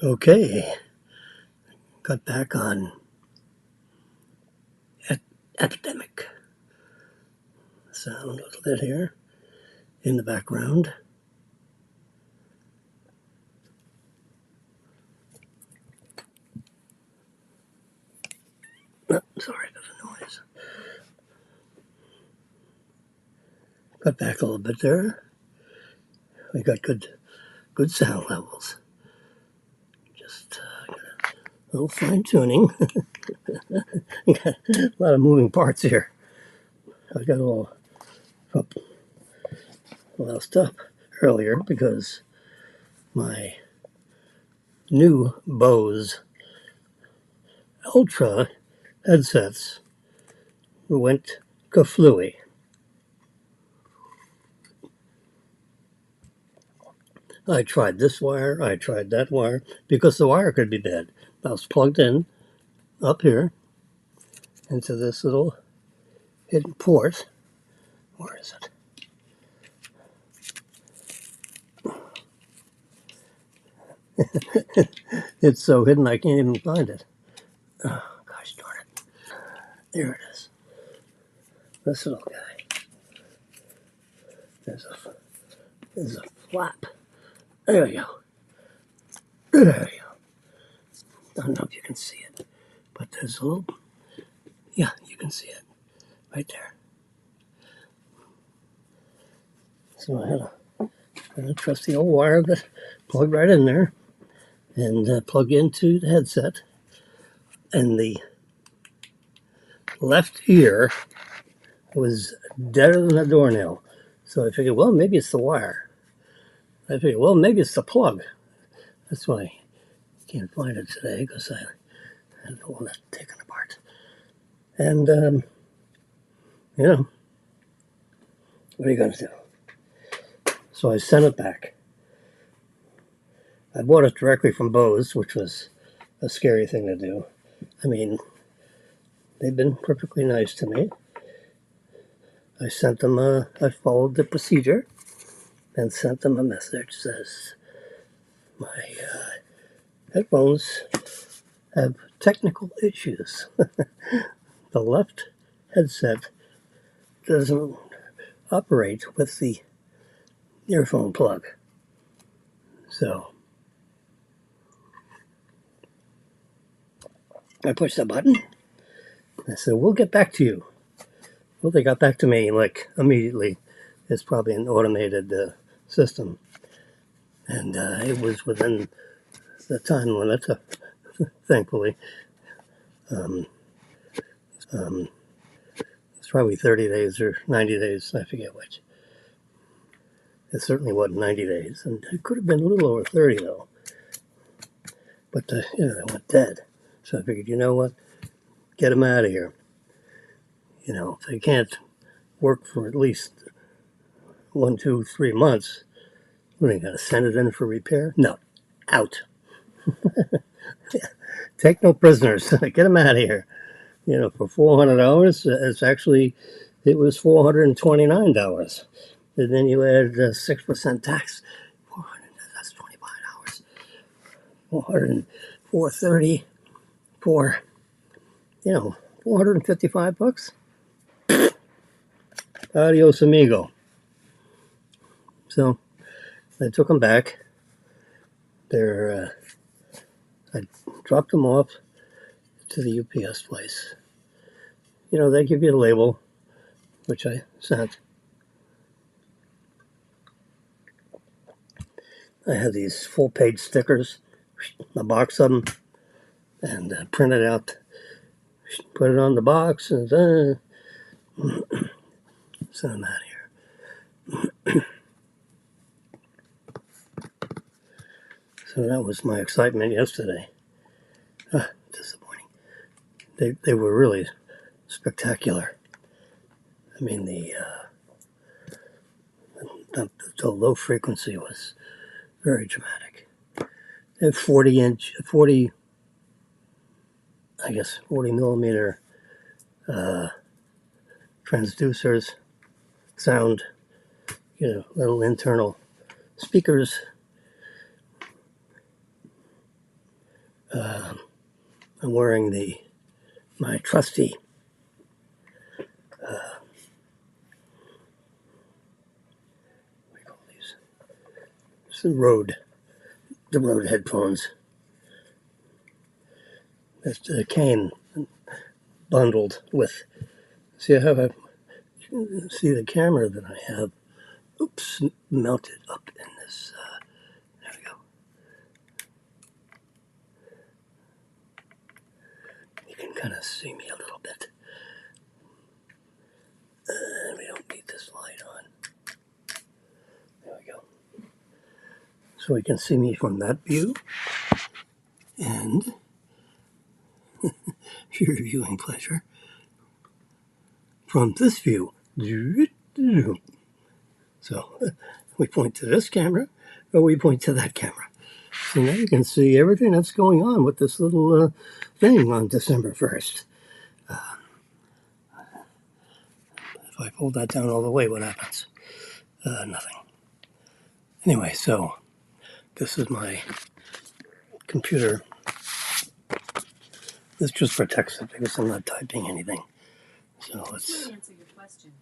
Okay, got back on academic sound a little bit here in the background. Oh, sorry for the noise. Got back a little bit there. We got good sound levels. Just a little fine tuning. Got a lot of moving parts here. I got all loused up earlier because my new Bose Ultra headsets went kaflooey. I tried this wire, I tried that wire, because the wire could be bad. I was plugged in up here into this little hidden port. Where is it? It's so hidden I can't even find it. Oh, gosh darn it. There it is. This little guy. There's a flap. There we go. There we go. I don't know if you can see it, but there's a little, yeah, you can see it right there. So I had a trusty old wire that plugged right in there and plug into the headset. And the left ear was deader than a doornail. So I figured, well, maybe it's the wire. I figured, well, maybe it's the plug. That's why I can't find it today because I had all that taken apart. And, what are you going to do? So I sent it back. I bought it directly from Bose, which was a scary thing to do. I mean, they've been perfectly nice to me. I sent them I followed the procedure and sent them a message that says, my headphones have technical issues. The left headset doesn't operate with the earphone plug. So I pushed the button. I said, we'll get back to you. Well, they got back to me like immediately. It's probably an automated system. And it was within the time limit, thankfully. It's probably 30 days or 90 days, I forget which. It certainly wasn't 90 days. And it could have been a little over 30, though. But, they went dead. So I figured, you know what? Get them out of here. If they can't work for at least 1, 2, 3 months, what are you going to send it in for repair? No. Out. Take no prisoners. Get them out of here. For $400, it was $429. And then you add 6% tax. 400, that's $25. 400, 430 for, $455. Adios, amigo. So I took them back. I dropped them off to the UPS place. They give you a label, which I sent. I had these full-page stickers, a box of them, and printed out, put it on the box, and send them out here. So that was my excitement yesterday. Disappointing. They were really spectacular. I mean, the low frequency was very dramatic. They have 40 millimeter transducers, sound, little internal speakers. I'm wearing my trusty what do you call these? It's the Rode headphones. That came bundled with. See, see the camera that I have. Oops, mounted up in this. There we go. You can kind of see me a little bit. We don't need this light on. There we go. So we can see me from that view. And your viewing pleasure from this view. So we point to this camera or we point to that camera. So now you can see everything that's going on with this little thing on December 1st. If I pull that down all the way, what happens? Nothing. Anyway, so this is my computer. This is just for text because I'm not typing anything. So let's answer your question.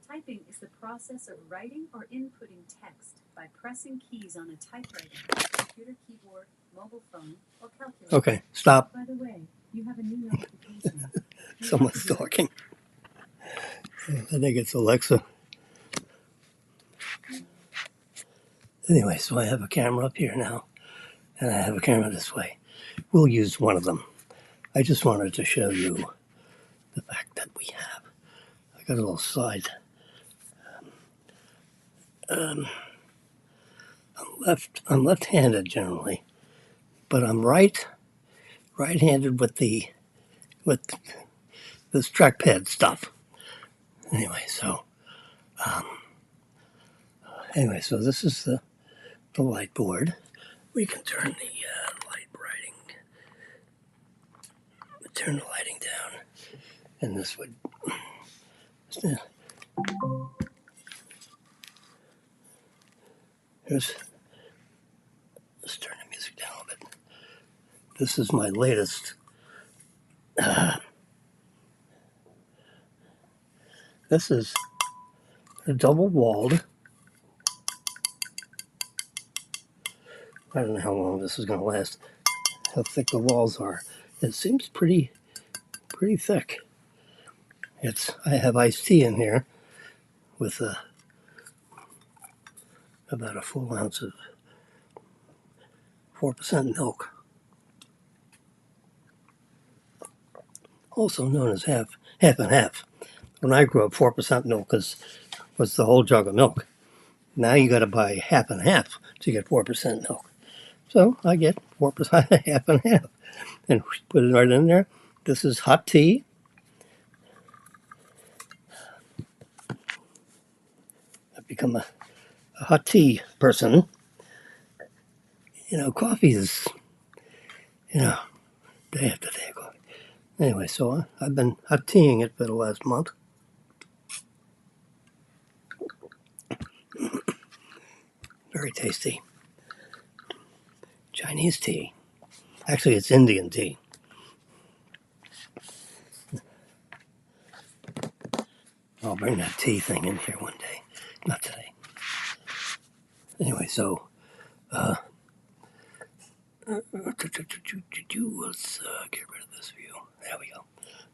Typing is the process of writing or inputting text by pressing keys on a typewriter, computer keyboard, mobile phone, or calculator. Okay, stop. By the way, you have a new notification. Someone's talking. I think it's Alexa. Anyway, so I have a camera up here now, and I have a camera this way. We'll use one of them. I just wanted to show you the fact that we have. I got a little side. I'm left-handed generally, but I'm right-handed with this trackpad stuff. Anyway, so this is the light board. We can turn the turn the lighting down, and this would. Let's turn the music down a little bit. This is my latest. This is a double-walled. I don't know how long this is going to last. How thick the walls are. It seems pretty thick. I have iced tea in here with about a full ounce of 4% milk, also known as half and half. When I grew up, 4% milk was the whole jug of milk. Now you got to buy half and half to get 4% milk. So I get 4% half and half, and put it right in there. This is hot tea. I've become a hot tea person. Coffee is, day after day of coffee. Anyway, so I've been hot teaing it for the last month. Very tasty. Chinese tea. Actually, it's Indian tea. I'll bring that tea thing in here one day. Not today. Anyway, so let's get rid of this view. There we go.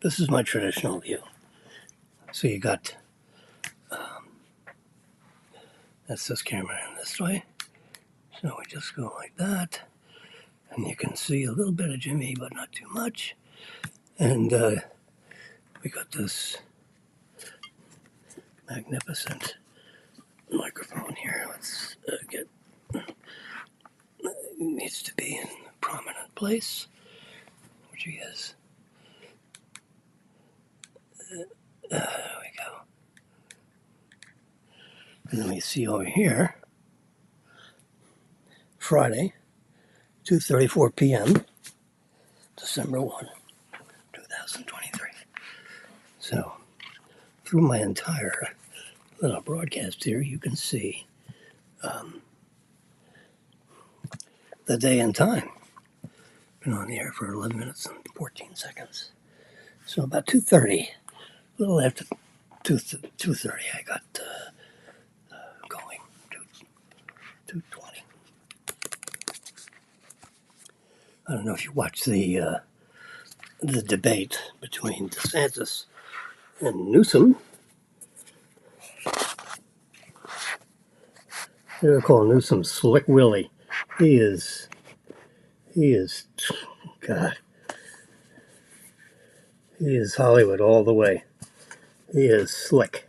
This is my traditional view. So you got that's this camera in this way. So we just go like that, and you can see a little bit of Jimmy, but not too much. And we got this magnificent microphone here. Let's get. It needs to be in a prominent place, which he is. There we go. And then we see over here, Friday, 2:34 p.m., December 1, 2023. So, through my entire little broadcast here, you can see the day and time. Been on the air for 11 minutes and 14 seconds. So about 2:30, a little after 2:30, I got going. 2:20. I don't know if you watched the debate between DeSantis and Newsom. They're calling Newsom Slick Willie. He is, God, he is Hollywood all the way. He is slick.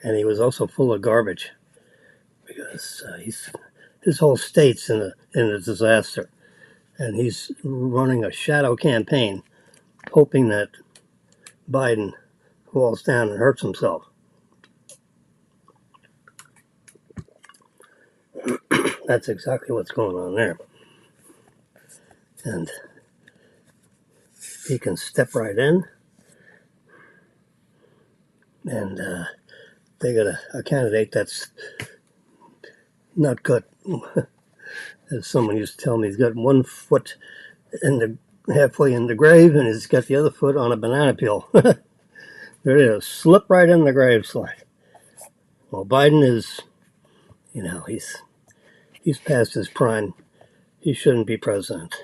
And he was also full of garbage because his whole state's in a disaster. And he's running a shadow campaign hoping that Biden falls down and hurts himself. That's exactly what's going on there. And he can step right in. And they got a candidate that's not good. As someone used to tell me, he's got one foot halfway in the grave, and he's got the other foot on a banana peel. There it is, slip right in the grave slide. Well, Biden is, he's past his prime. He shouldn't be president,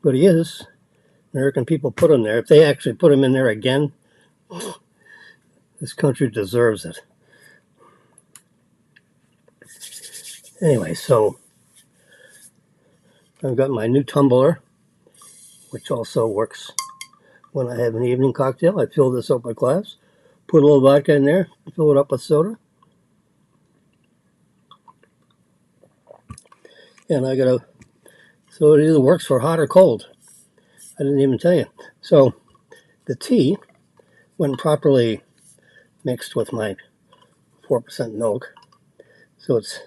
but he is. American people put him there. If they actually put him in there again, this country deserves it. Anyway, so I've got my new tumbler, which also works when I have an evening cocktail. I fill this up with glass, put a little vodka in there, fill it up with soda. And so it either works for hot or cold. I didn't even tell you. So the tea, when properly mixed with my 4% milk, so it's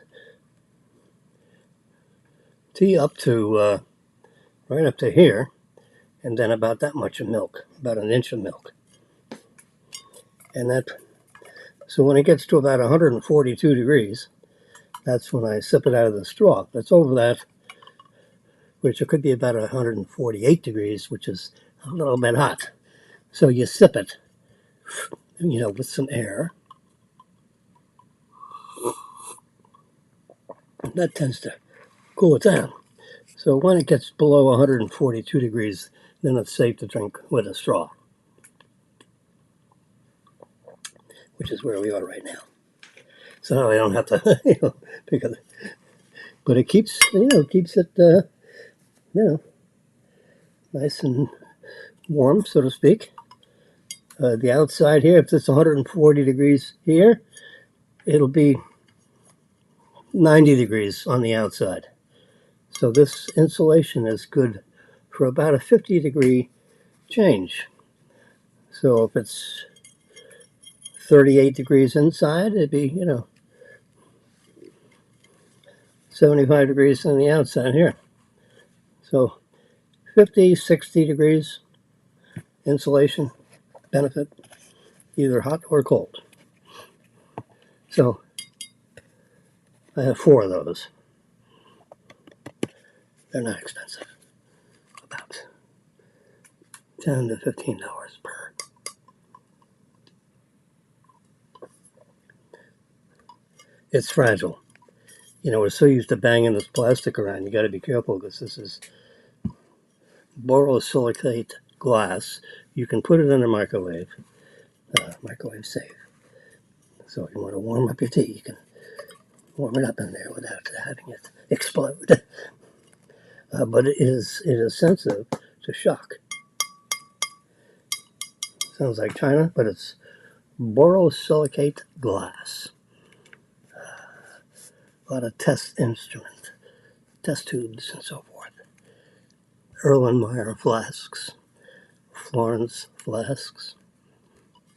tea up to right up to here, and then about that much of milk, about an inch of milk. And so when it gets to about 142 degrees, that's when I sip it out of the straw. If it's over that, which it could be about 148 degrees, which is a little bit hot. So you sip it, with some air. That tends to cool it down. So when it gets below 142 degrees, then it's safe to drink with a straw, which is where we are right now. So I don't have to, but it keeps it, nice and warm, so to speak. The outside here, if it's 140 degrees here, it'll be 90 degrees on the outside. So this insulation is good for about a 50 degree change. So if it's 38 degrees inside, it'd be, 75 degrees on the outside here. So 50, 60 degrees insulation benefit, either hot or cold. So I have 4 of those. They're not expensive, about $10 to $15 per. It's fragile. We're so used to banging this plastic around. You got to be careful because this is borosilicate glass. You can put it in a microwave safe. So if you want to warm up your tea, you can warm it up in there without having it explode. But it is sensitive to shock. Sounds like China, but it's borosilicate glass. A lot of test instruments, test tubes, and so forth. Erlenmeyer flasks, Florence flasks.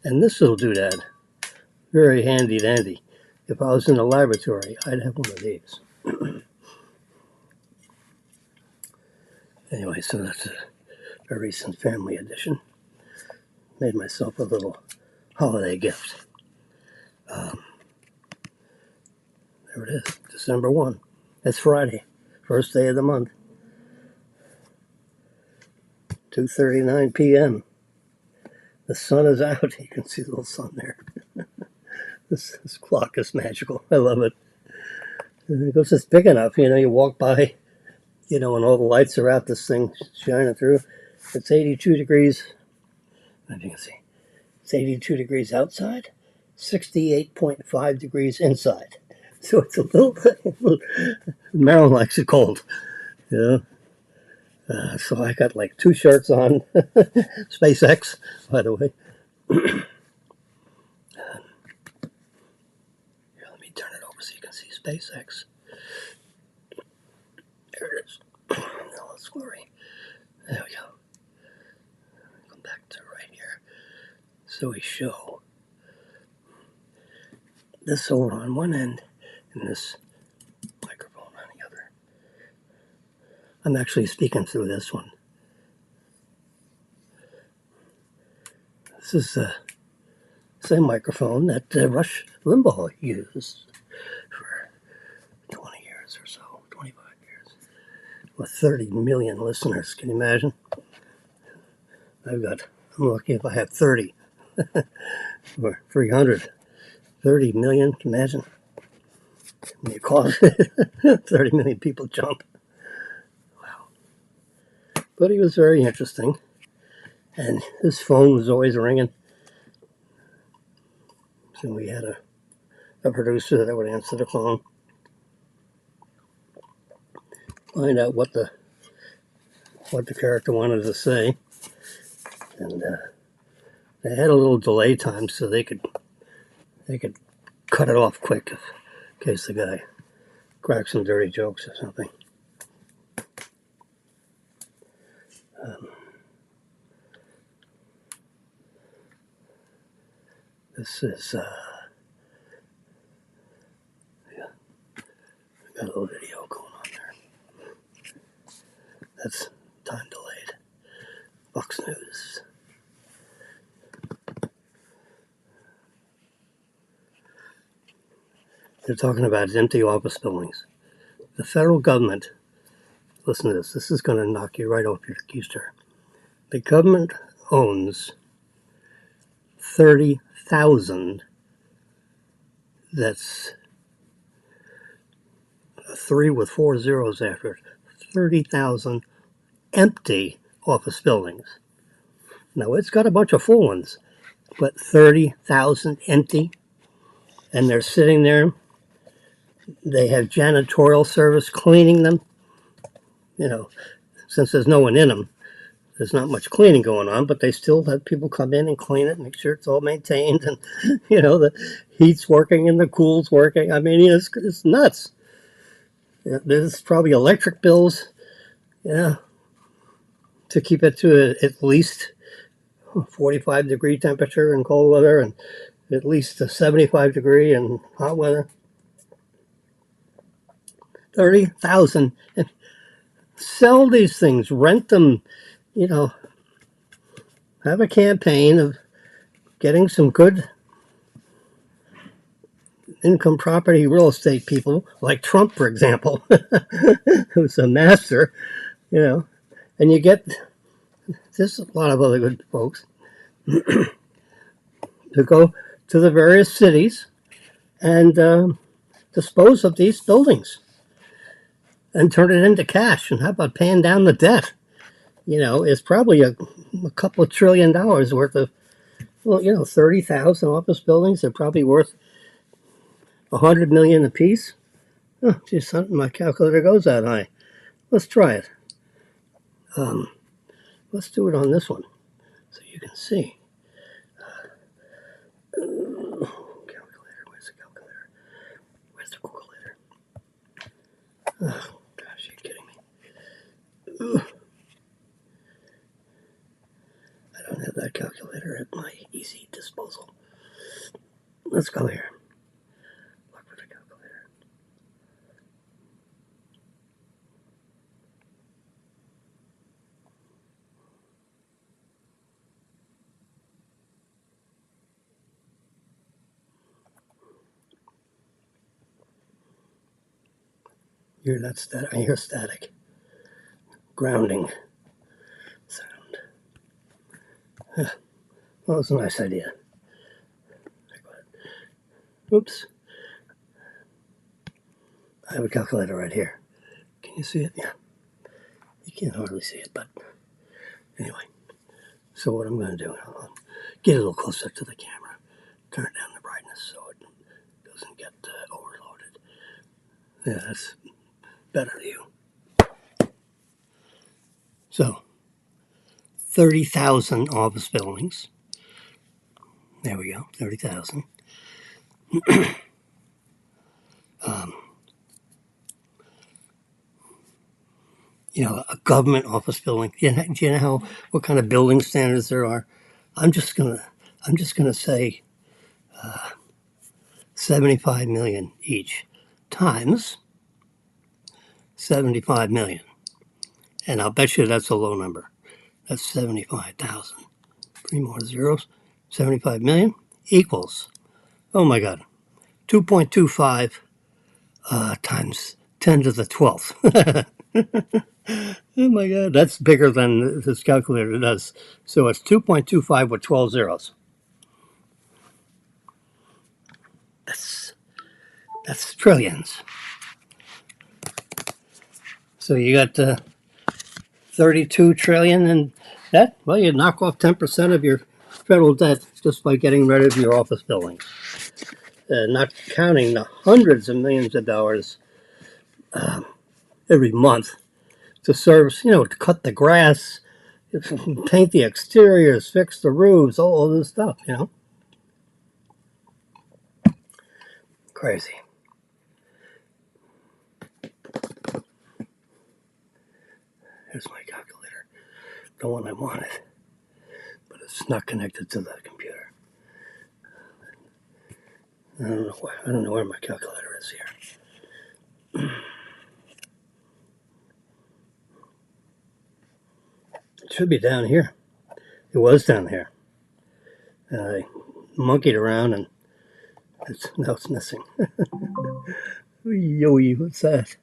And this little doodad, very handy dandy. If I was in a laboratory, I'd have one of these. Anyway, so that's a recent family edition. Made myself a little holiday gift. There it is, December 1. It's Friday. First day of the month. 2:39 p.m. The sun is out. You can see the little sun there. This clock is magical. I love it. Because it's big enough, you walk by, and all the lights are out, this thing shining through. It's 82 degrees. As you can see, it's 82 degrees outside, 68.5 degrees inside. So it's a little Maryland likes it cold, so I got like 2 shirts on. SpaceX, by the way. Here, let me turn it over so you can see SpaceX. There it is. Now let's worry. There we go. Come back to right here. So we show this over on one end and this microphone on the other. I'm actually speaking through this one. This is the same microphone that Rush Limbaugh used for 20 years or so, 25 years, with 30 million listeners. Can you imagine? I'm lucky if I have 30 or 300. 30 million, can you imagine? When you call it 30 million people jump. Wow. But he was very interesting. And his phone was always ringing. So we had a producer that would answer the phone, find out what the character wanted to say. And they had a little delay time so they could cut it off quick in case the guy cracked some dirty jokes or something. This is got a little video going on there. That's time delayed. Fox News. They're talking about empty office buildings. The federal government, listen to this, this is going to knock you right off your keister. The government owns 30,000, that's 3 with 4 zeros after it, 30,000 empty office buildings. Now, it's got a bunch of full ones, but 30,000 empty, and they're sitting there. They have janitorial service cleaning them. Since there's no one in them, there's not much cleaning going on, but they still have people come in and clean it, make sure it's all maintained, and the heat's working and the cool's working. I mean, it's nuts. There's probably electric bills, to keep it to at least 45-degree temperature in cold weather and at least a 75-degree in hot weather. 30,000. And sell these things, rent them, have a campaign of getting some good income property real estate people, like Trump, for example, who's a master, and you get, there's a lot of other good folks, to go to the various cities and dispose of these buildings and turn it into cash. And how about paying down the debt? It's probably a couple of $1 trillion worth of, 30,000 office buildings are probably worth $100 million apiece. Oh, geez, my calculator goes that high. Let's try it. Let's do it on this one so you can see. Calculator, where's the calculator? Where's the calculator? Oh, gosh, you're kidding me. I don't have that calculator at my easy disposal. Let's go here. Look for the calculator. Hear that static? I hear static. Grounding sound. Well, it's a nice idea. Oops. I have a calculator right here. Can you see it? Yeah. You can't hardly see it, but anyway. So what I'm going to do, I'll get a little closer to the camera. Turn down the brightness so it doesn't get overloaded. Yeah, that's better view. So, 30,000 office buildings. There we go, 30,000. A government office building. Do you know what kind of building standards there are? I'm just gonna say 75 million each times 75 million, and I'll bet you that's a low number. That's 75,000. 3 more zeros. 75 million equals, oh my God, 2.25 times 10 to the 12th. Oh my God, that's bigger than this calculator does. So it's 2.25 with 12 zeros. That's trillions. So you got 32 trillion, and that, well, you knock off 10% of your federal debt just by getting rid of your office buildings. Not counting the hundreds of millions of dollars every month to service, to cut the grass, paint the exteriors, fix the roofs, all this stuff. Crazy. Here's my calculator. The one I wanted. But it's not connected to the computer. I don't know where my calculator is here. It should be down here. It was down here. And I monkeyed around and now it's missing. Yo, what's that?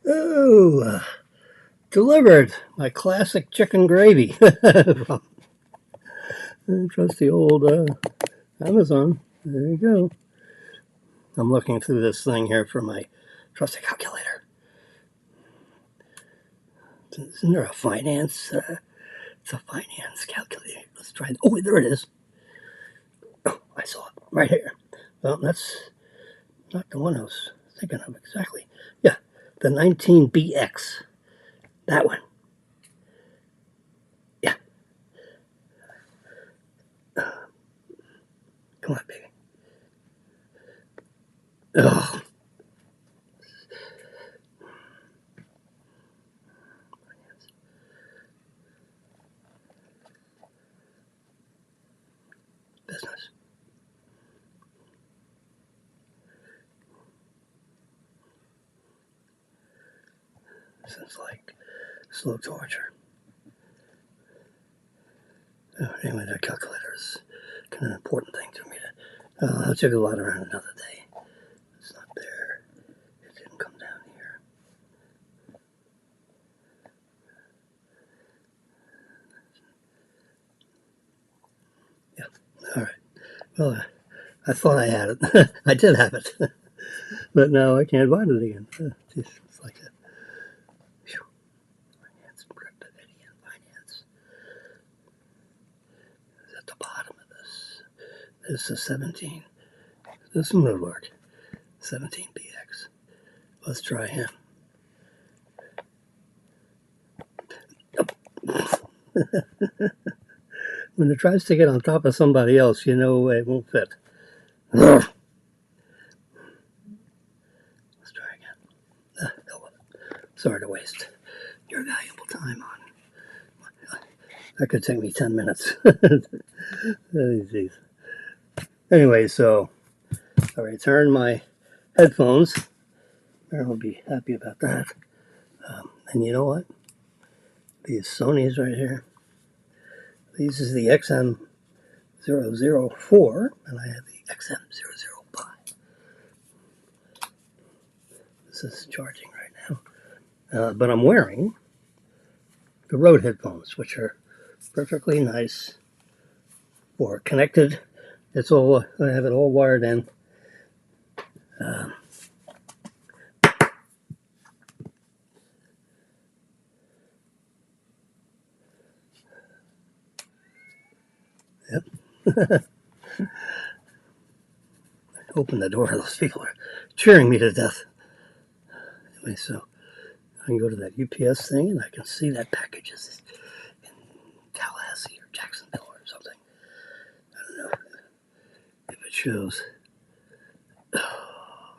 Oh, delivered my classic chicken gravy from trusty old Amazon. There you go. I'm looking through this thing here for my trusty calculator. Isn't there a finance? It's a finance calculator. Let's try it. Oh, there it is. Oh, I saw it right here. Well, that's not the one I was thinking of exactly. Yeah, the 19BX. That one. Yeah. Come on, baby. Oh. Business. This is like slow torture. Anyway, that calculator is kind of an important thing to me. I'll check a lot around another day. It's not there. It didn't come down here. Yeah. All right. Well, I thought I had it. I did have it. But now I can't find it again. It's like a finance, Canadian finance. It's at the bottom of this. This is 17. This one would work. 17BX. Let's try him. When it tries to get on top of somebody else, it won't fit. Let's try again. Sorry to waste your valuable time on. That could take me 10 minutes. Jeez. Anyway, so I returned my headphones. Aaron will be happy about that. And you know what? These Sonys right here. These is the XM004, and I have the XM005. This is charging right now. but I'm wearing the Rode headphones, which are perfectly nice for connected. It's all, I have it all wired in. Yep. Open the door. Those people are cheering me to death. Anyway, so I can go to that UPS thing and I can see that package is in Tallahassee or Jacksonville or something. I don't know if it shows. Oh,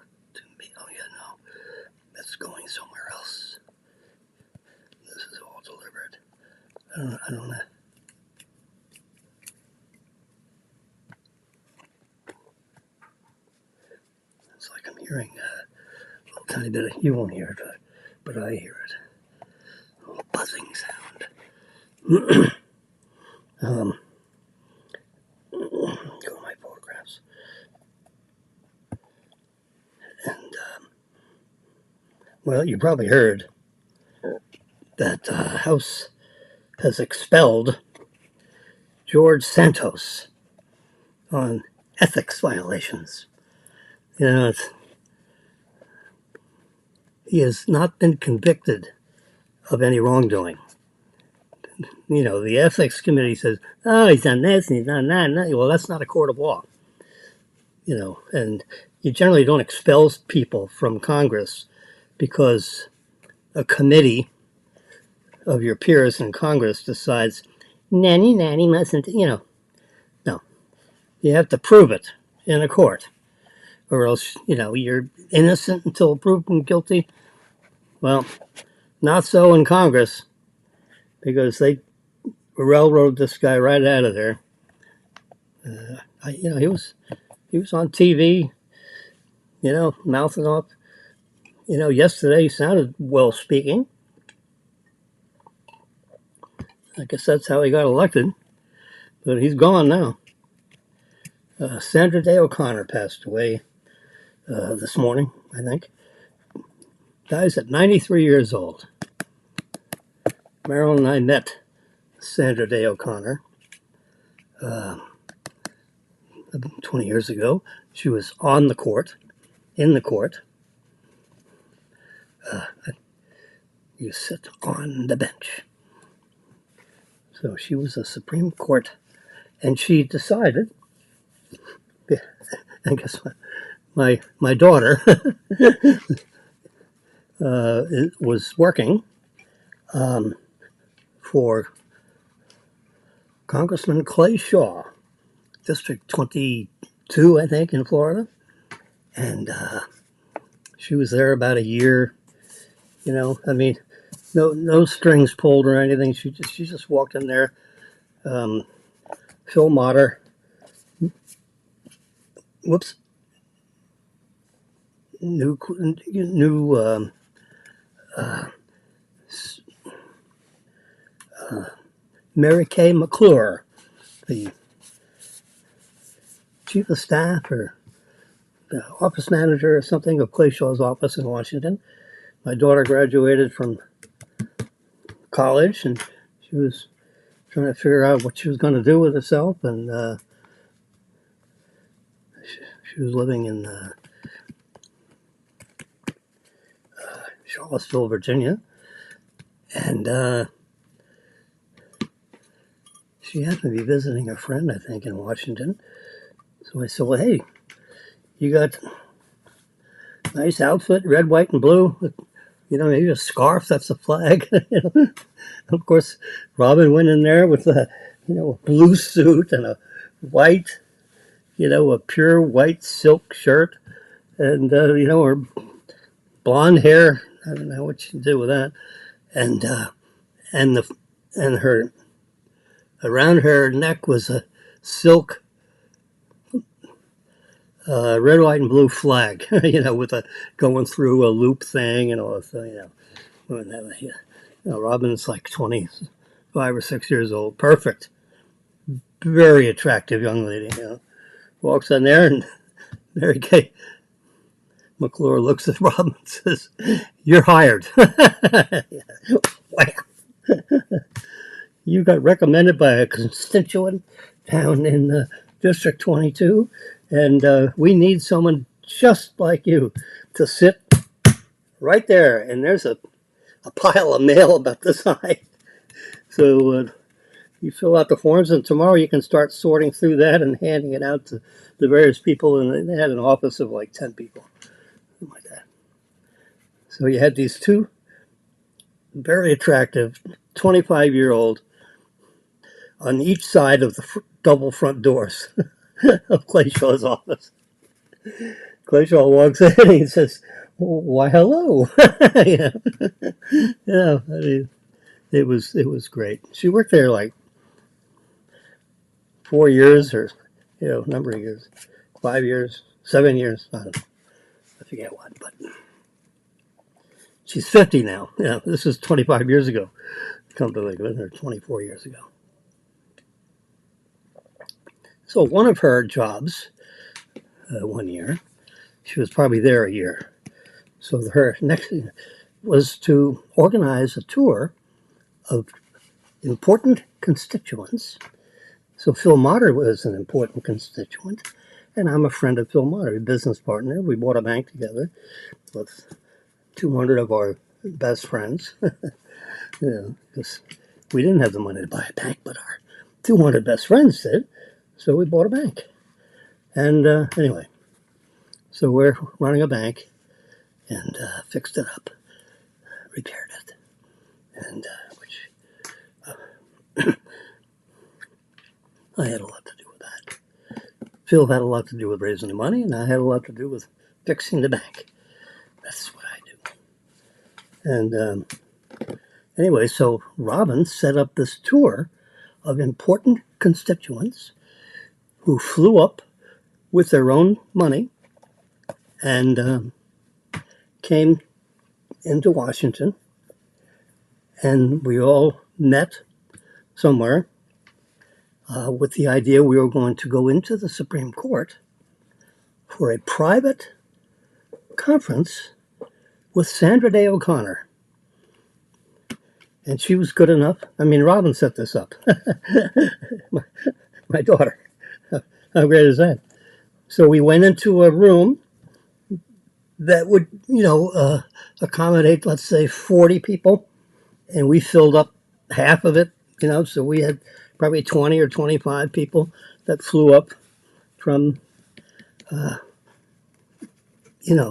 yeah, no, that's going somewhere else. This is all delivered. I don't know. It's like I'm hearing a little tiny bit of, you won't hear it, but I hear it. A little buzzing sound. Go to my photographs. And, well, you probably heard that House has expelled George Santos on ethics violations. You know, he has not been convicted of any wrongdoing. You know, the ethics committee says, oh, he's done this and he's done that. Well, that's not a court of law. You know, and you generally don't expel people from Congress because a committee of your peers in Congress decides, nanny mustn't, you know. No, you have to prove it in a court, or else, you know, you're innocent until proven guilty. Well, not so in Congress, because they railroaded this guy right out of there. You know, he was on TV, you know, mouthing off. You know, yesterday he sounded well speaking. I guess that's how he got elected, but he's gone now. Sandra Day O'Connor passed away this morning, I think. Dies at 93 years old. Marilyn and I met Sandra Day O'Connor 20 years ago. She was on the court, in the court. You sit on the bench. So she was a Supreme Court, and she decided, I guess my daughter was working for Congressman Clay Shaw, District 22, I think, in Florida. And she was there about a year. You know, I mean, no strings pulled or anything. She just walked in there. Phil Motter, whoops, new Mary Kay McClure, the chief of staff or the office manager or something of Clay Shaw's office in Washington. My daughter graduated from college, and she was trying to figure out what she was going to do with herself, and she was living in Charlottesville, Virginia, and she happened to be visiting a friend, I think, in Washington. So I said, well, hey, you got a nice outfit, red, white, and blue. You know, maybe a scarf, that's a flag. You know? Of course, Robin went in there with a blue suit and a white, a pure white silk shirt, and her blonde hair. I don't know what she did with that, and her around her neck was a silk red, white, and blue flag. With a going through a loop thing and all that. Robin's like 25 or 6 years old. Perfect. Very attractive young lady. Walks in there and Mary Kay McClure looks at Robin and says, "You're hired." Wow. You got recommended by a constituent down in District 22, and we need someone just like you to sit right there. And there's a pile of mail about this high. So you fill out the forms, and tomorrow you can start sorting through that and handing it out to the various people. And they had an office of like 10 people, something like that. So you had these two very attractive 25-year-old on each side of the double front doors of Clayshaw's office. Clayshaw walks in and he says, "Why, hello." Yeah, yeah. I mean, it was great. She worked there like 4 years, or number of years, 5 years, 7 years. I forget what, but she's 50 now. Yeah, this is 25 years ago. Come to think of it, or 24 years ago. So one of her jobs, one year, she was probably there a year. So her next was to organize a tour of important constituents. So Phil Motter was an important constituent, and I'm a friend of Phil Motter, a business partner. We bought a bank together with 200 of our best friends. Because we didn't have the money to buy a bank, but our 200 best friends did. So we bought a bank. And anyway, so we're running a bank and fixed it up, repaired it, and which I had a lot to do with that. Phil had a lot to do with raising the money, and I had a lot to do with fixing the bank. That's what I do. And anyway, so Robin set up this tour of important constituents who flew up with their own money and came into Washington, and we all met somewhere with the idea we were going to go into the Supreme Court for a private conference with Sandra Day O'Connor. And she was good enough. I mean, Robin set this up. my daughter. How great is that? So we went into a room that would, accommodate, let's say, 40 people. And we filled up half of it, so we had probably 20 or 25 people that flew up from,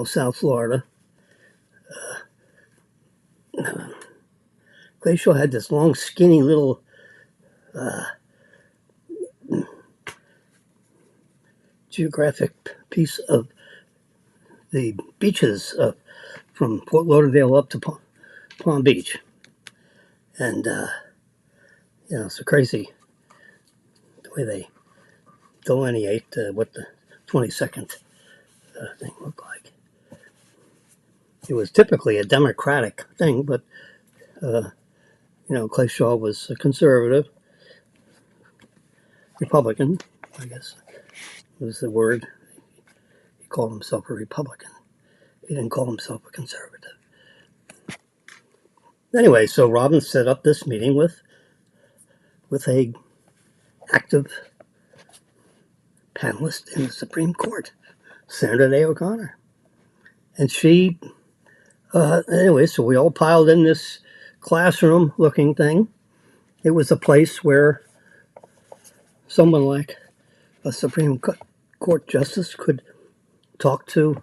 South Florida. Glacial had this long, skinny little geographic piece of the beaches from Fort Lauderdale up to Palm Beach. And, it's crazy the way they delineate what the 22nd thing looked like. It was typically a Democratic thing, but, Clay Shaw was a conservative, Republican, I guess was the word. He called himself a Republican. He didn't call himself a conservative. Anyway, so Robin set up this meeting with a active panelist in the Supreme Court, Sandra Day O'Connor. And she, anyway, so we all piled in this classroom-looking thing. It was a place where someone like a Supreme Court justice could talk to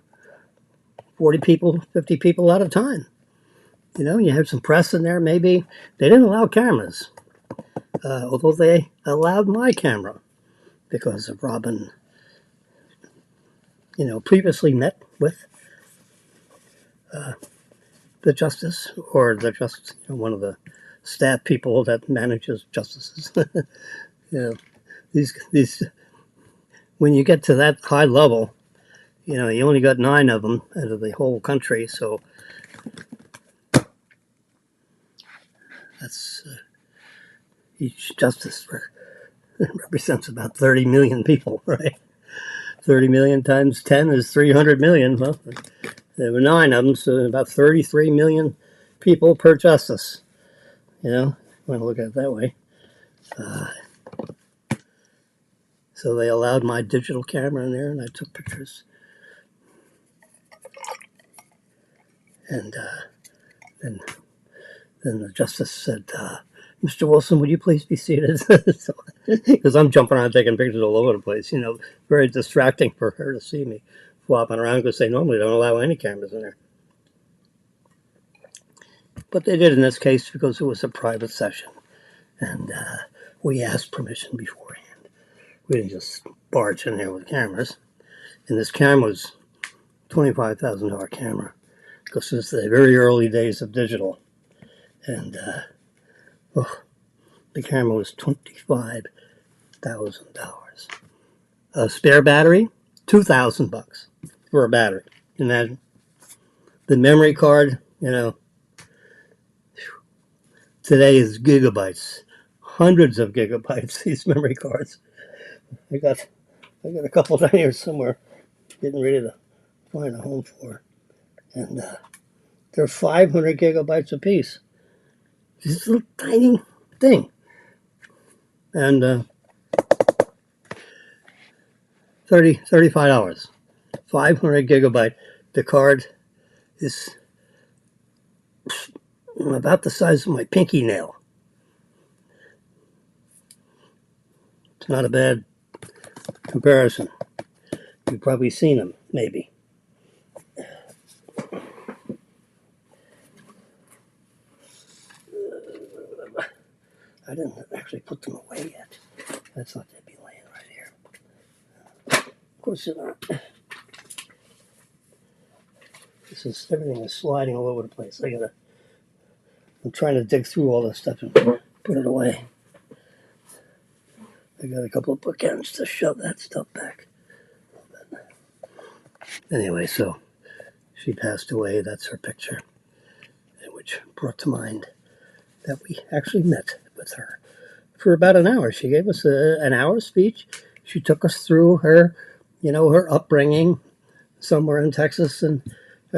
40 people, 50 people at a time. You had some press in there, maybe. They didn't allow cameras, although they allowed my camera because of Robin, previously met with the justice or one of the staff people that manages justices. These when you get to that high level, you only got 9 of them out of the whole country, so that's each justice represents about 30 million people, right? 30 million times 10 is 300 million. Well, there were 9 of them, so about 33 million people per justice. You know, want to look at it that way. So they allowed my digital camera in there, and I took pictures. And then the justice said, Mr. Wilson, would you please be seated? Because I'm jumping around taking pictures all over the place, you know, very distracting for her to see me flopping around because they normally don't allow any cameras in there. But they did in this case because it was a private session. And we asked permission beforehand. We didn't just barge in there with cameras. And this camera was $25,000 camera because it's the very early days of digital. And the camera was $25,000. A spare battery, $2,000 for a battery. Imagine. The memory card, you know, today is gigabytes, hundreds of gigabytes. These memory cards. I got a couple down here somewhere, getting ready to find a home for, and they're 500 gigabytes a piece. This little tiny thing, and $35, 500 gigabyte. The card is about the size of my pinky nail. It's not a bad comparison. You've probably seen them, maybe. I didn't actually put them away yet. I thought they'd be laying right here. Of course they're not. Everything is sliding all over the place. I'm trying to dig through all this stuff and put it away. I got a couple of bookends to shove that stuff back. Anyway, so she passed away. That's her picture, which brought to mind that we actually met with her for about an hour. She gave us an hour speech. She took us through her, you know, her upbringing somewhere in Texas, and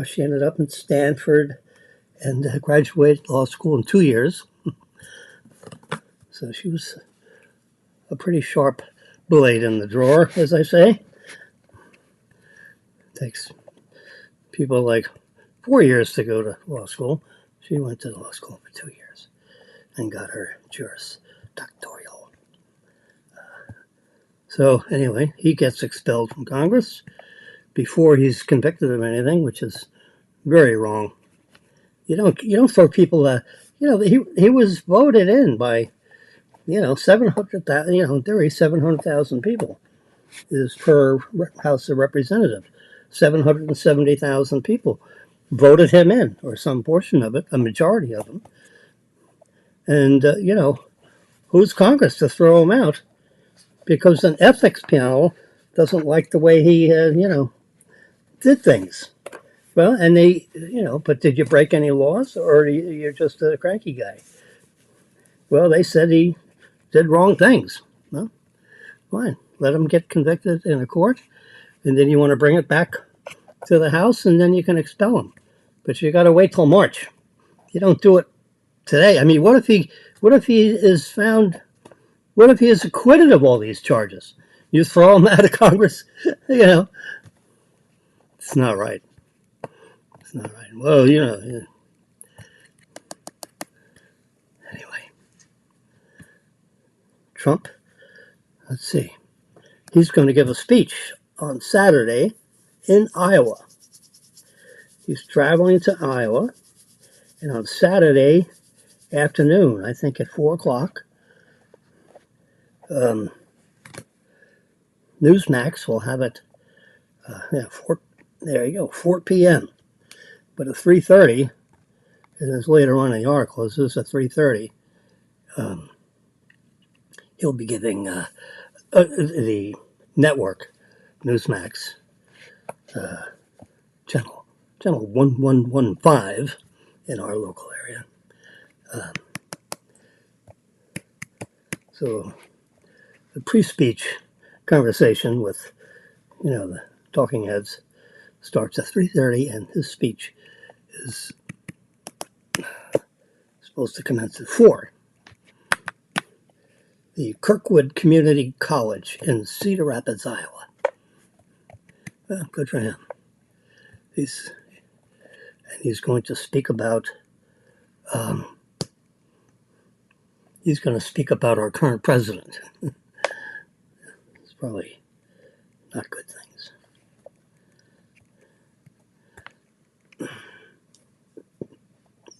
she ended up in Stanford and graduated law school in 2 years. So she was a pretty sharp blade in the drawer, as I say. It takes people like 4 years to go to law school. She went to law school for 2 years and got her Juris Doctoral. So anyway, he gets expelled from Congress before he's convicted of anything, which is very wrong. You don't throw people that, you know, he was voted in by, you know, 700,000, you know, there are 700,000 people is per House of Representatives. 770,000 people voted him in, or some portion of it, a majority of them. And, you know, who's Congress to throw him out? Because an ethics panel doesn't like the way he, you know, did things. Well, and they, you know, but did you break any laws, or you're just a cranky guy? Well, they said he did wrong things. Well, fine. Let him get convicted in a court, and then you want to bring it back to the House, and then you can expel him. But you got to wait till March. You don't do it today. I mean, what if he is found? What if he is acquitted of all these charges? You throw him out of Congress? You know, it's not right. It's not right. Well, you know. Anyway, Trump. Let's see. He's going to give a speech on Saturday in Iowa. He's traveling to Iowa, and on Saturday afternoon, I think at 4 o'clock, Newsmax will have it. There you go, 4 p.m. But at 3:30, and it's later on in the article, this is at 3:30. He'll be giving the network Newsmax channel 1115 in our local area. So the pre-speech conversation with, you know, the Talking Heads starts at 3:30, and his speech is supposed to commence at 4. The Kirkwood Community College in Cedar Rapids, Iowa. Well, good for him. He's going to speak about our current president. It's probably not good things.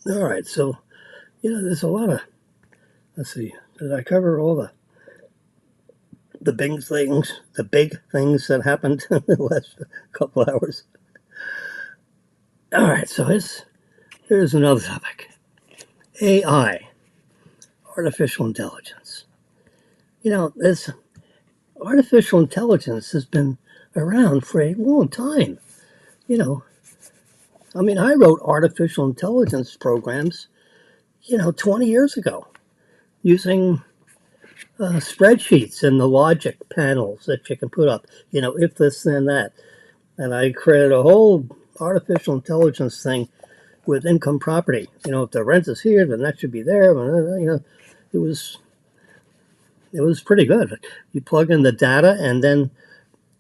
All right, so there's a lot of. Let's see. Did I cover all the big things? The big things that happened in the last couple hours. All right, so here's another topic. AI, artificial intelligence. This artificial intelligence has been around for a long time. I wrote artificial intelligence programs, 20 years ago, using spreadsheets and the logic panels that you can put up, if this, then that. And I created a whole artificial intelligence thing with income property. If the rent is here, then that should be there. It was pretty good. You plug in the data, and then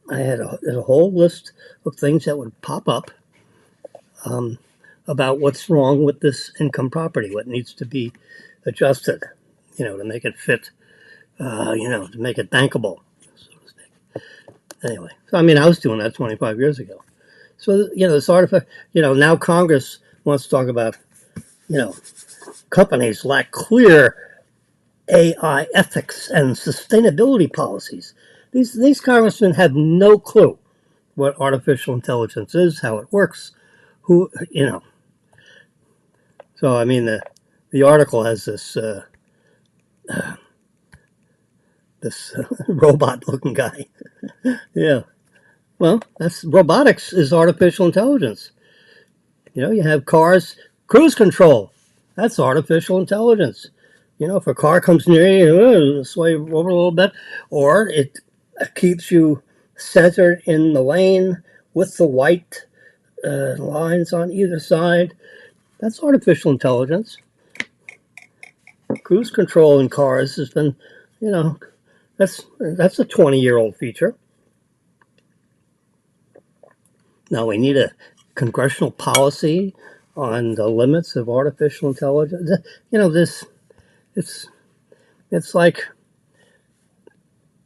I had a whole list of things that would pop up about what's wrong with this income property, what needs to be adjusted, to make it fit, to make it bankable, so to speak. Anyway, so I was doing that 25 years ago. So, this artifact, now Congress wants to talk about, companies lack clear AI ethics and sustainability policies. These congressmen have no clue what artificial intelligence is, how it works, who. So, the article has this robot-looking guy. Yeah. Well, robotics is artificial intelligence. You have cars, cruise control. That's artificial intelligence. If a car comes near you, sway over a little bit, or it keeps you centered in the lane with the white lines on either side. That's artificial intelligence. Cruise control in cars has been, that's a 20-year-old feature. Now we need a congressional policy on the limits of artificial intelligence. It's like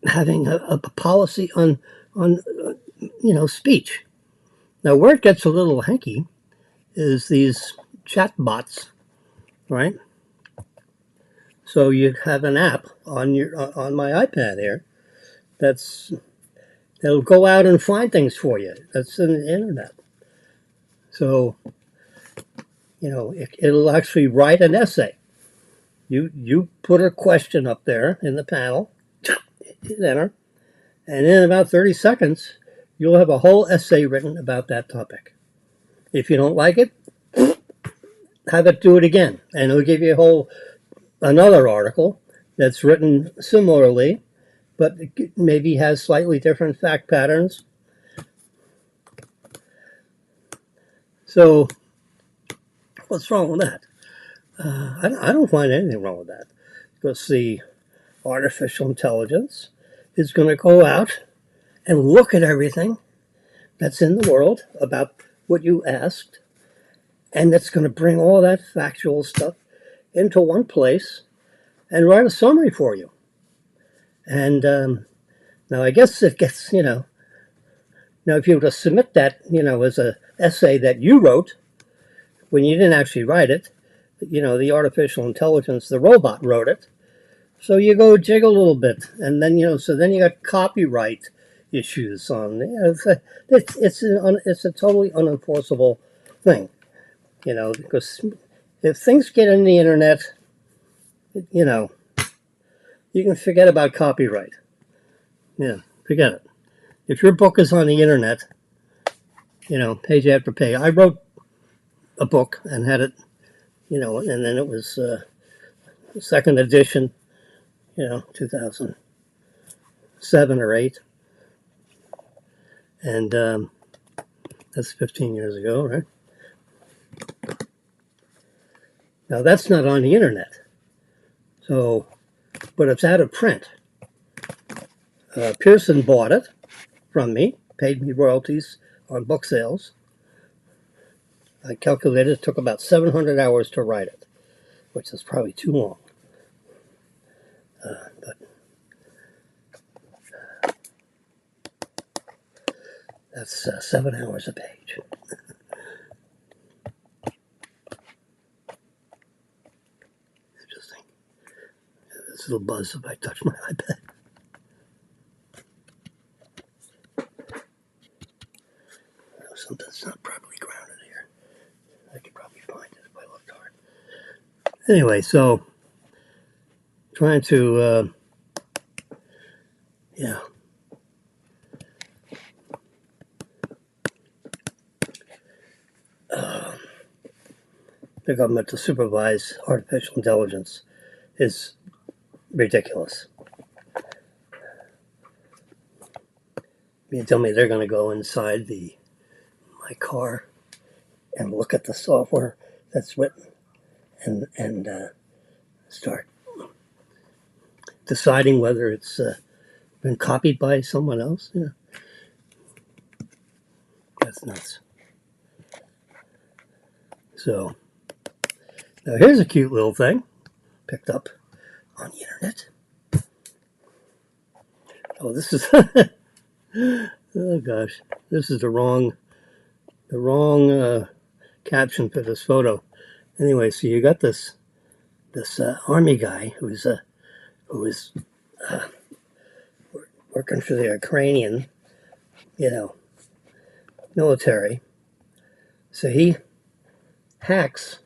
having a policy on speech. Now where it gets a little hanky is these chat bots, right? So you have an app on my iPad here that'll go out and find things for you. That's in the internet. So it'll actually write an essay. You put a question up there in the panel, hit enter, and in about 30 seconds, you'll have a whole essay written about that topic. If you don't like it, have it do it again, and it'll give you another article that's written similarly, but it maybe has slightly different fact patterns. So, what's wrong with that? I don't find anything wrong with that, because the artificial intelligence is going to go out and look at everything that's in the world about what you asked, and it's going to bring all that factual stuff into one place and write a summary for you. And now I guess it gets, now if you were to submit that, as an essay that you wrote, when you didn't actually write it, the artificial intelligence, the robot wrote it. So you go jig a little bit, and then, so then you got copyright issues on. It's a totally unenforceable thing, because if things get in the internet, you can forget about copyright. Yeah, forget it. If your book is on the internet, page after page. I wrote a book and had it, and then it was the second edition, 2007 or 8. And that's 15 years ago, right? Now that's not on the internet. So, but it's out of print. Pearson bought it from me, paid me royalties on book sales. I calculated it took about 700 hours to write it, which is probably too long. But that's 7 hours a page. Interesting. This little buzz if I touch my iPad. Something's not properly grounded here. I could probably find it if I looked hard. Anyway, so trying to, yeah. The government to supervise artificial intelligence is ridiculous. You tell me they're going to go inside my car and look at the software that's written and start deciding whether it's been copied by someone else. Yeah, that's nuts. So now here's a cute little thing picked up on the internet. Oh, this is oh gosh, this is the wrong caption for this photo. Anyway, so you got this army guy who is working for the Ukrainian, military. So he hacks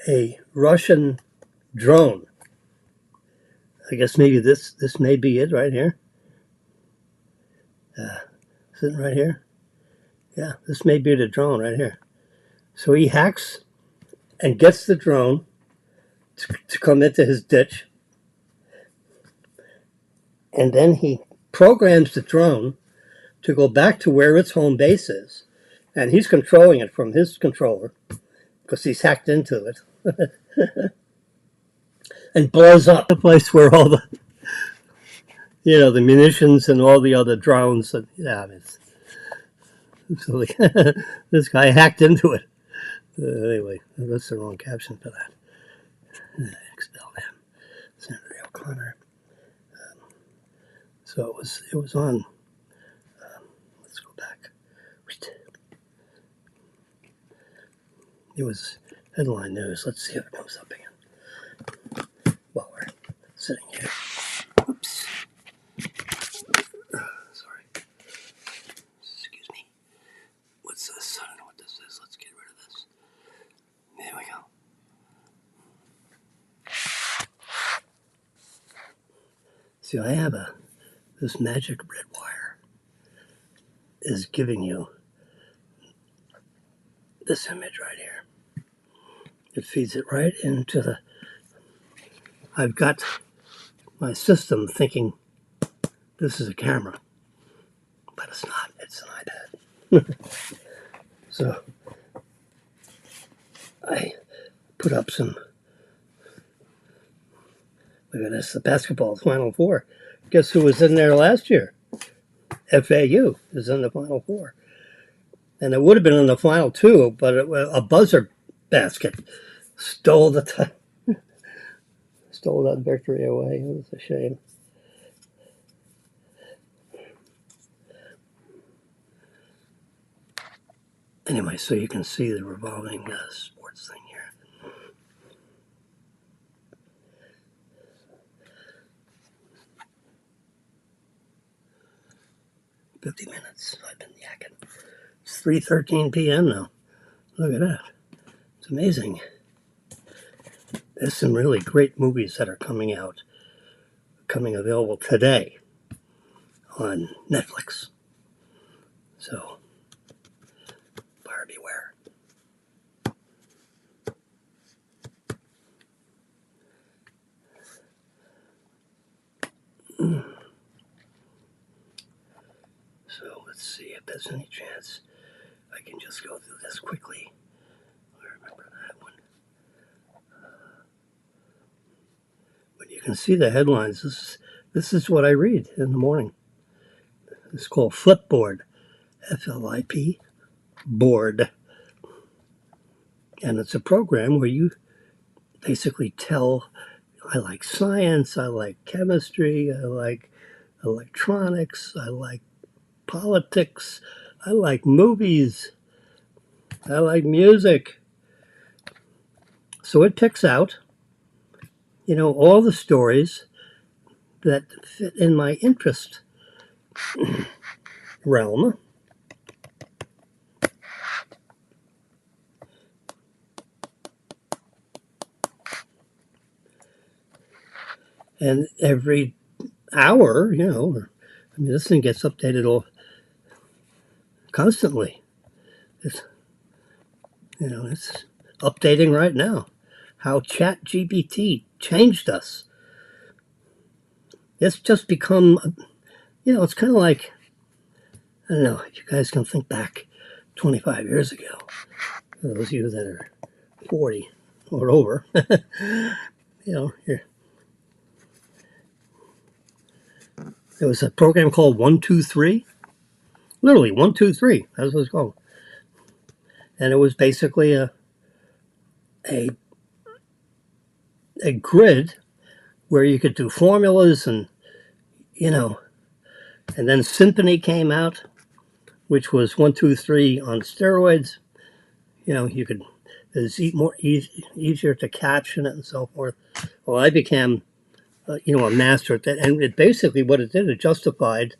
a Russian drone. I guess maybe this may be it right here. Is it right here? Yeah, this may be the drone right here. So he hacks and gets the drone to come into his ditch. And then he programs the drone to go back to where its home base is. And he's controlling it from his controller because he's hacked into it. And blows up the place where all the, the munitions and all the other drones. And, so this guy hacked into it. Anyway, that's the wrong caption for that. Expel him. Senator O'Connor. So it was on. Let's go back. It was headline news. Let's see if it comes up again while we're sitting here. Oops. Sorry. Excuse me. What's this? I don't know what this is. Let's get rid of this. There we go. See, I have this magic red wire is giving you this image right here. It feeds it right into I've got my system thinking this is a camera, but it's not. It's an iPad. So I put up some. Look at this, the basketball Final Four. Guess who was in there last year? FAU is in the Final Four. And it would have been in the Final Two, but a buzzer basket stole that victory away. It was a shame. Anyway, so you can see the revolving sports thing here. "50 minutes. I've been yakking. It's 3:13 p.m. now. Look at that. It's amazing. There's some really great movies that are coming available today on Netflix. So, buyer beware. So let's Let's see if there's any chance I can just go through this quickly. I remember that one. But you can see the headlines. This is what I read in the morning. It's called Flipboard, Flip board, and it's a program where you basically tell. I like science. I like chemistry. I like electronics. I like politics. I like movies. I like music. So it picks out, all the stories that fit in my interest realm. And every hour, this thing gets updated all constantly. It's updating right now. How ChatGPT changed us. It's just become, it's kind of like, I don't know, if you guys can think back 25 years ago, those of you that are 40 or over, there was a program called 123, literally 123, that's what it's called. And it was basically a grid where you could do formulas and then Symphony came out, which was 123 on steroids. You could, it's easier to caption it and so forth. Well, I became, a master at that. And it basically, what it did, it justified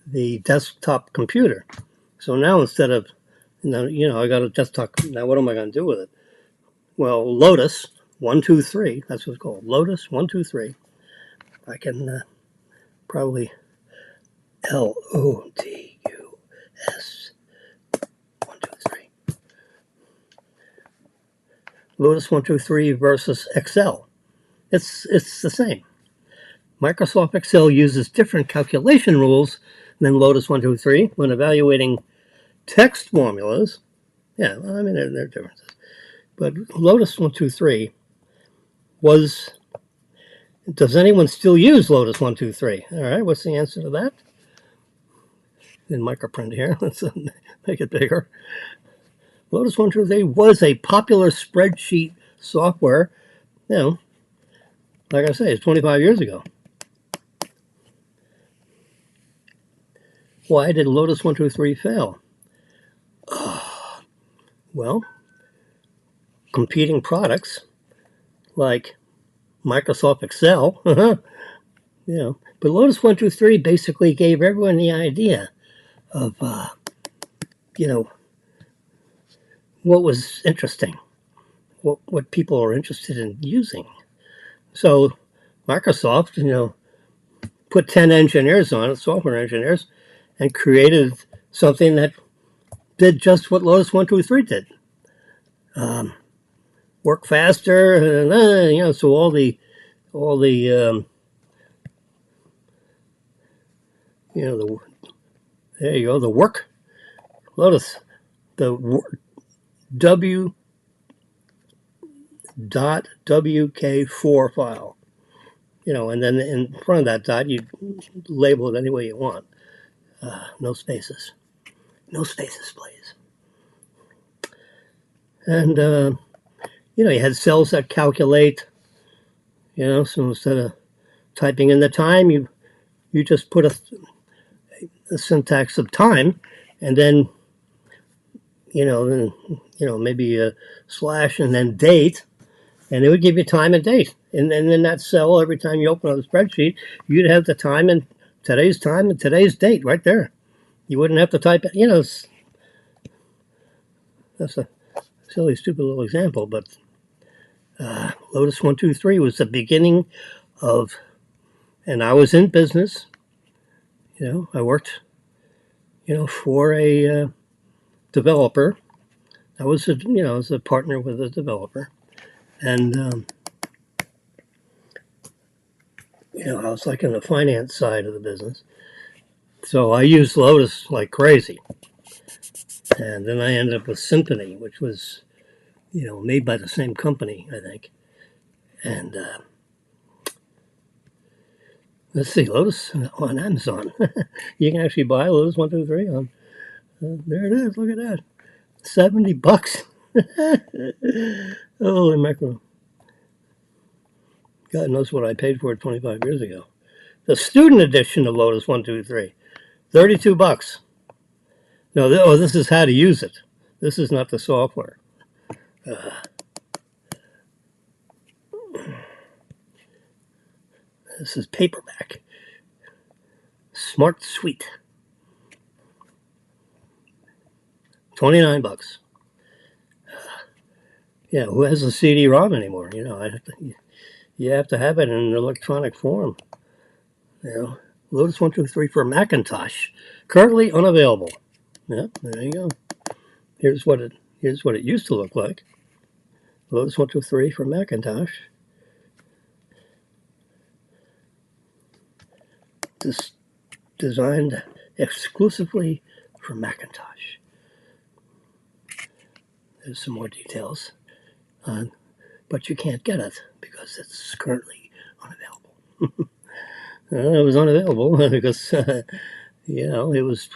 the desktop computer. So now instead of, I got a desktop, now what am I going to do with it? Well, Lotus 123, that's what it's called. Lotus 123. I can probably LOTUS 123. Lotus 123 versus Excel. It's the same. Microsoft Excel uses different calculation rules than Lotus 123 when evaluating text formulas. Yeah, well, I mean, there are differences. But Lotus 123 was. Does anyone still use Lotus 123? All right, what's the answer to that? In microprint here, let's make it bigger. Lotus 123 was a popular spreadsheet software, like I say, it's 25 years ago. Why did Lotus 123 fail? Well, competing products like Microsoft Excel, but Lotus 123 basically gave everyone the idea of, what was interesting, what people are interested in using. So Microsoft, put 10 engineers on it, software engineers, and created something that did just what Lotus 123 did. Work faster, and, so all the there you go, the work, Lotus, the .wk4 file, and then in front of that dot, you label it any way you want. No spaces. No spaces, please. And, you had cells that calculate, so instead of typing in the time, you just put a syntax of time, and then, maybe a slash and then date, and it would give you time and date. And then in that cell, every time you open up the spreadsheet, you'd have the time and today's date right there. You wouldn't have to type it, that's a silly, stupid little example, but Lotus 123 was the beginning of, and I was in business. I worked, for a developer. I was a partner with a developer, and I was like in the finance side of the business, So I used Lotus like crazy. And then I ended up with Symphony, which was, made by the same company, I think. And let's see, Lotus on Amazon. You can actually buy Lotus 123 on. There it is. Look at that. $70. Holy mackerel. God knows what I paid for it 25 years ago. The student edition of Lotus 123, $32. No, this is how to use it. This is not the software. This is paperback. Smart Suite. $29. Yeah, who has a CD-ROM anymore? You have to have it in an electronic form. Lotus 123 for Macintosh, currently unavailable. Yep, there you go. Here's what it used to look like. Lotus 123 for Macintosh. This designed exclusively for Macintosh. There's some more details, but you can't get it because it's currently unavailable. It was unavailable because it was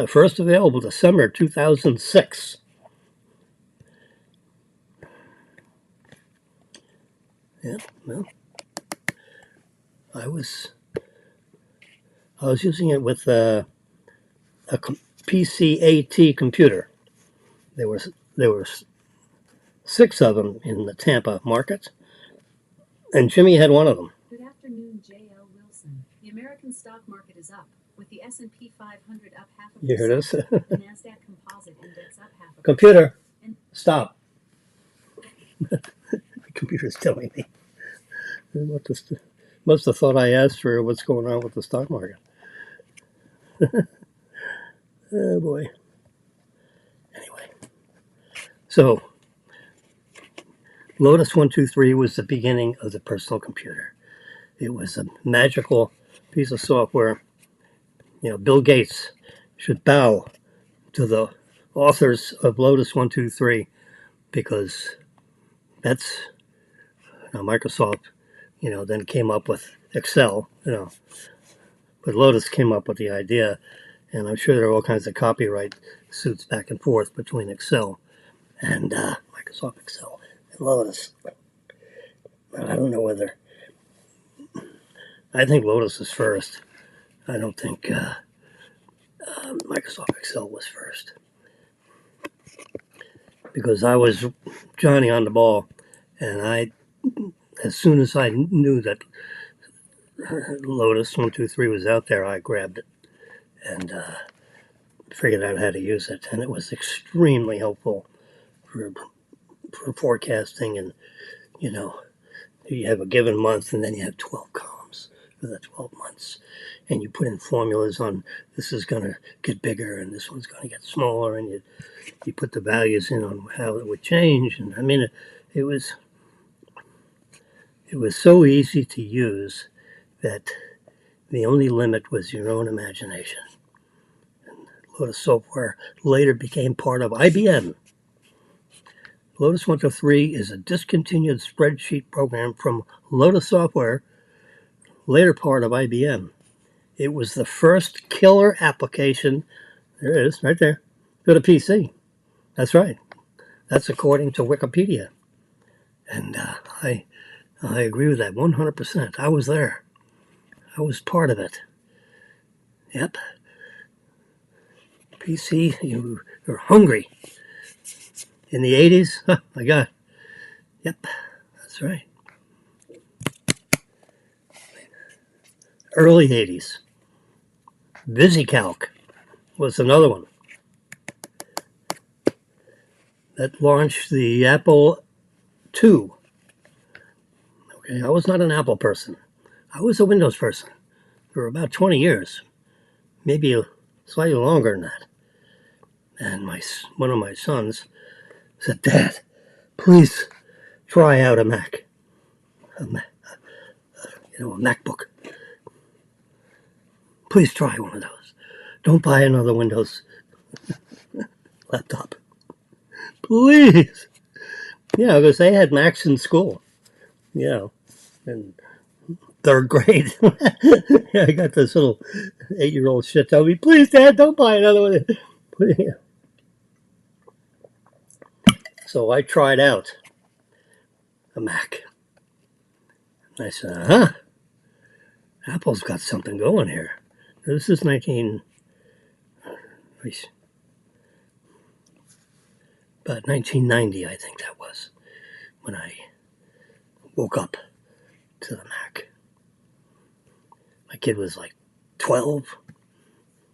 first available December 2006. Yeah, well, I was using it with a PCAT computer. There were 6 of them in the Tampa market, and Jimmy had one of them. Good afternoon, J.L. Wilson. The American stock market is up, with the S&P 500 up 0.5%. You hear this? The Nasdaq Composite Index up 0.5%. Computer, stop. The computer's telling me. Must have thought I asked for what's going on with the stock market. Oh boy. Anyway, so Lotus 123 was the beginning of the personal computer. It was a magical piece of software. Bill Gates should bow to the authors of Lotus 123 because that's Microsoft, then came up with Excel, but Lotus came up with the idea, and I'm sure there are all kinds of copyright suits back and forth between Excel and Microsoft Excel and Lotus. I don't know whether. I think Lotus is first. I don't think Microsoft Excel was first. Because I was Johnny on the ball, and as soon as I knew that Lotus 123 was out there, I grabbed it and figured out how to use it. And it was extremely helpful for forecasting. And, you have a given month, and then you have 12 columns for the 12 months. And you put in formulas on this is going to get bigger and this one's going to get smaller, and you put the values in on how it would change. And I mean, it was so easy to use that the only limit was your own imagination. And Lotus software later became part of IBM. Lotus 123 is a discontinued spreadsheet program from Lotus Software, later part of IBM. It was the first killer application, there it is, right there, to the PC. That's right. That's according to Wikipedia. And I agree with that 100%. I was there. I was part of it. Yep. PC, you're hungry. In the 80s? Oh, my God. Yep, that's right. Early 80s. VisiCalc was another one that launched the Apple II. Okay, I was not an Apple person. I was a Windows person for about 20 years, maybe slightly longer than that. And one of my sons said, "Dad, please try out a Mac, a MacBook." Please try one of those. Don't buy another Windows laptop. Please. Yeah, because they had Macs in school. You know, in third grade. Yeah, I got this little 8-year-old shit telling me, please, Dad, don't buy another one. Yeah. So I tried out a Mac. And I said, Apple's got something going here. This is about 1990, I think that was, when I woke up to the Mac. My kid was like 12,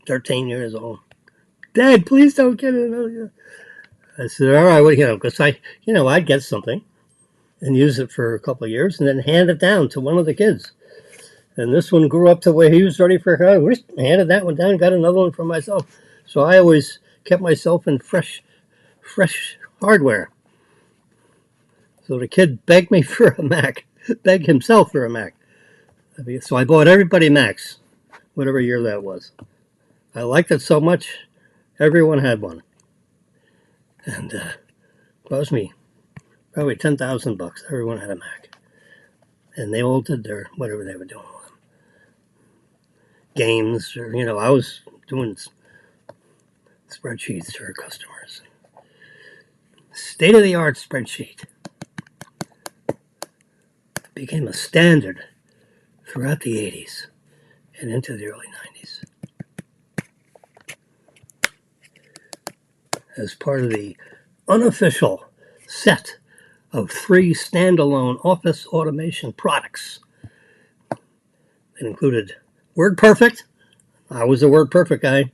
13 years old. Dad, please don't get it. I said, all right, well, because I'd get something and use it for a couple of years and then hand it down to one of the kids. And this one grew up to where he was ready for it. Handed that one down and got another one for myself. So I always kept myself in fresh hardware. So the kid begged me for a Mac, begged himself for a Mac. So I bought everybody Macs, whatever year that was. I liked it so much, everyone had one. And it cost me probably $10,000. Everyone had a Mac. And they all did their whatever they were doing with them. Games, or, I was doing spreadsheets for customers. State-of-the-art spreadsheet became a standard throughout the 80s and into the early 90s. As part of the unofficial set of 3 standalone office automation products. It included WordPerfect. I was a WordPerfect guy.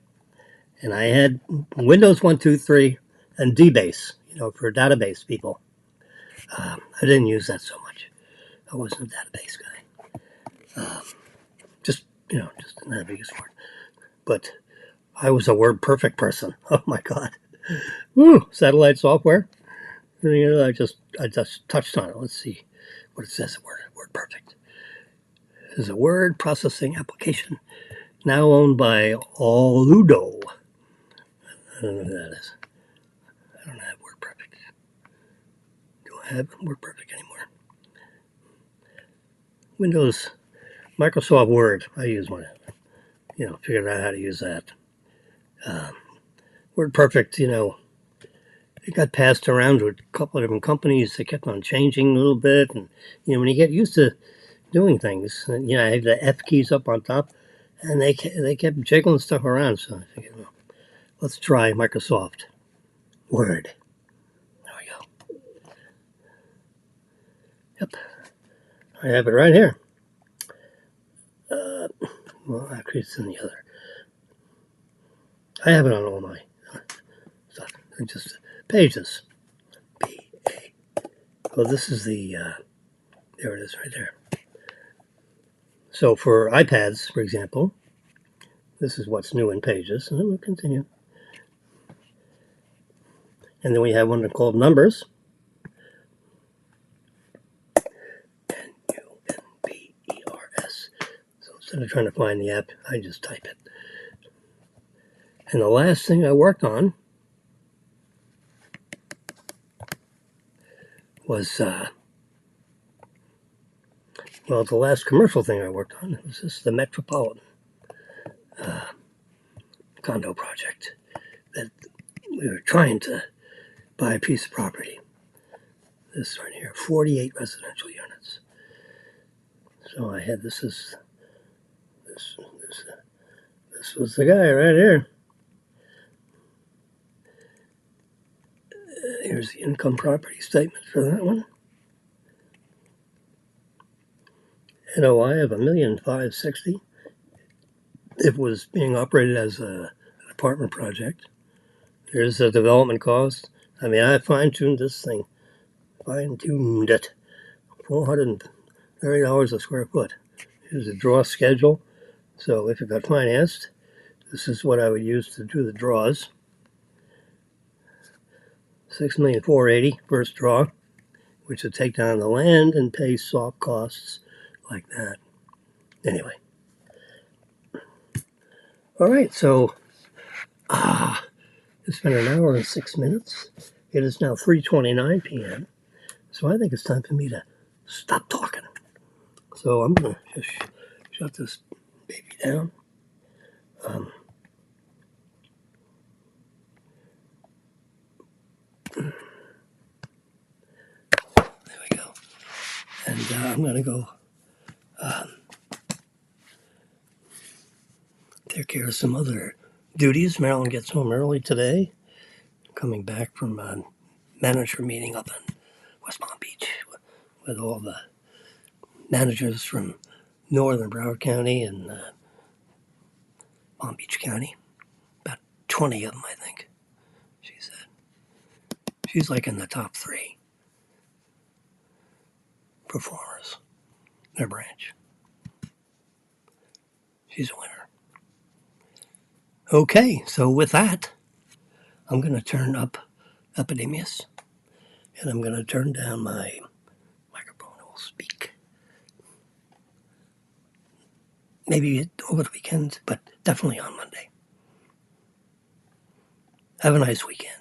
And I had Windows 1.2.3 and DBase, for database people. I didn't use that so much. I wasn't a database guy. Just didn't have a use for it. But I was a WordPerfect person. Oh my God. Woo, satellite software. I just touched on it. Let's see what it says. WordPerfect is a word processing application now owned by Alludo. I don't know who that is. I don't have WordPerfect. Do I have WordPerfect anymore? Windows, Microsoft Word. I use one. Figured out how to use that. WordPerfect, it got passed around to a couple of different companies. They kept on changing a little bit. And, when you get used to doing things, I had the F keys up on top, and they kept jiggling stuff around. So I figured, let's try Microsoft Word. There we go. Yep. I have it right here. Well, actually, it's in the other. I have it on all my stuff. Just pages. P-A. Well, this is the, there it is right there. So for iPads, for example, this is what's new in Pages. And then we'll continue. And then we have one called Numbers. Numbers. So instead of trying to find the app, I just type it. And the last thing I worked on was, the last commercial thing I worked on was the Metropolitan condo project that we were trying to buy a piece of property. This right here, 48 residential units. So I had this was the guy right here. Here's the income property statement for that one. NOI of $1,560,000. It was being operated as an apartment project. Here's the development cost. I fine-tuned this thing. Fine-tuned it. $430 a square foot. Here's a draw schedule. So if it got financed, this is what I would use to do the draws. $6,480,000 first draw, which would take down the land and pay soft costs like that. Anyway, All right, so it's been an hour and 6 minutes. It is now 3:29 p.m. So I think it's time for me to stop talking. So I'm gonna just shut this baby down. There we go. And I'm gonna go take care of some other duties. Marilyn gets home early today, coming back from a manager meeting up in West Palm Beach with all the managers from northern Broward County and Palm Beach County. About 20 of them, I think, she said. She's like in the top three performers in her branch. She's a winner. Okay, so with that, I'm going to turn up Epidemius and I'm going to turn down my microphone. It will speak. Maybe over the weekend, but definitely on Monday. Have a nice weekend.